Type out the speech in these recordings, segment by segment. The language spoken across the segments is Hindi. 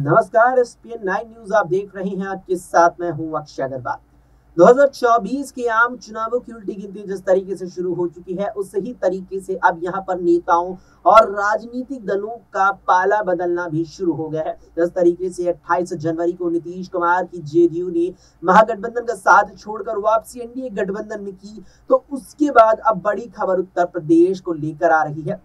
नमस्कार, एसपीएन 9 न्यूज आप देख रहे हैं। आपके साथ मैं हूं अक्षय अग्रवाल। 2024 के आम चुनावों की उल्टी गिनती जिस तरीके से शुरू हो चुकी है, उस ही तरीके से अब यहां पर नेताओं और राजनीतिक दलों का पाला बदलना भी शुरू हो गया है। जिस तरीके से 28 जनवरी को नीतीश कुमार की जेडीयू ने महागठबंधन का साथ छोड़कर वापसी एनडीए गठबंधन में की, तो उसके बाद अब बड़ी खबर उत्तर प्रदेश को लेकर आ रही है।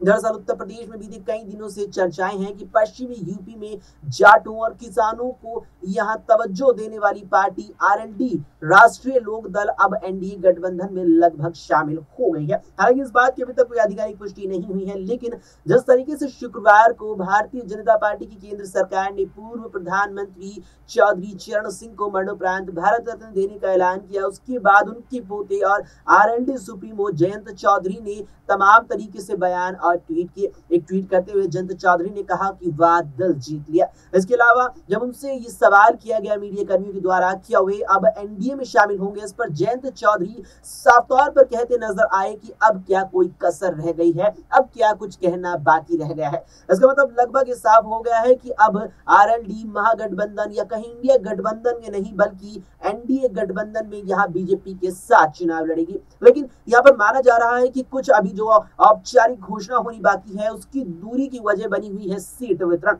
दरअसल उत्तर प्रदेश में बीते कई दिनों से चर्चाएं हैं कि पश्चिमी यूपी में जाटों और किसानों को यहां तवज्जो देने वाली पार्टी आरएलडी राष्ट्रीय लोक दल अब एनडीए गठबंधन में लगभग शामिल हो गई है। हालांकि इस बात की अभी तक कोई आधिकारिक पुष्टि नहीं हुई है, लेकिन जिस तरीके से शुक्रवार को भारतीय जनता पार्टी की केंद्र सरकार ने पूर्व प्रधानमंत्री चौधरी चरण सिंह को मरणोपरांत भारत रत्न देने का ऐलान किया, उसके बाद उनके पोते और आरएलडी सुप्रीमो जयंत चौधरी ने तमाम तरीके से बयान और ट्वीट किए। एक ट्वीट करते हुए जयंत चौधरी ने कहा कि वाह, दिल जीत लिया। इसके अलावा जब उनसे ये सवाल किया गया मीडिया कर्मियों के द्वारा, क्या वे अब एनडीए में शामिल होंगे, इस पर जयंत चौधरी साफ तौर पर कहते नजर आए कि अब क्या कोई कसर रह गई है, अब क्या कुछ कहना बाकी रह गया है। इसका मतलब लगभग ये साफ हो गया है कि अब आरएलडी महागठबंधन या कहीं इंडिया गठबंधन में नहीं बल्कि एनडीए गठबंधन में यहाँ बीजेपी के साथ चुनाव लड़ेगी। लेकिन यहाँ पर माना जा रहा है कि कुछ अभी जो औपचारिक घोषणा होनी बाकी है, उसकी दूरी की वजह बनी हुई है सीट वितरण।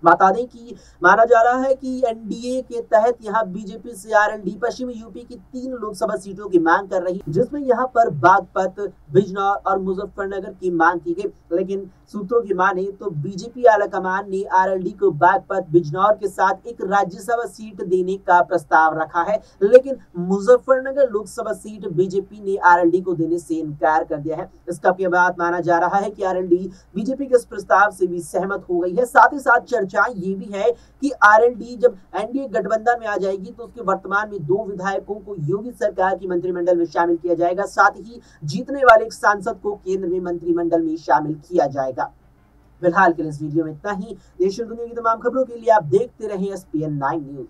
बता दें कि माना जा रहा है कि एनडीए के तहत यहां बीजेपी से आरएलडी पश्चिमी यूपी की 3 लोकसभा सीटों की मांग कर रही, जिसमें यहां पर बागपत, बिजनौर और मुजफ्फरनगर की मांग की गई। लेकिन सूत्रों की माने तो बीजेपी आलाकमान ने आरएलडी को बागपत, बिजनौर के साथ एक राज्यसभा सीट देने का प्रस्ताव रखा है, लेकिन मुजफ्फरनगर लोकसभा सीट बीजेपी ने आरएलडी को देने से इनकार कर दिया है। इसका बाद माना जा रहा है कि आरएलडी बीजेपी के इस प्रस्ताव से भी सहमत हो गई है। साथ ही साथ चर्चा ये भी है कि आरएलडी जब एनडीए गठबंधन में आ जाएगी तो उसके वर्तमान में 2 विधायकों को योगी सरकार की मंत्रिमंडल में शामिल किया जाएगा। साथ ही जीतने वाले एक सांसद को केंद्र में मंत्रिमंडल में शामिल किया जाएगा। फिलहाल के लिए इस वीडियो में इतना ही। देश और दुनिया की तमाम खबरों के लिए आप देखते रहें एसपीएन 9 न्यूज।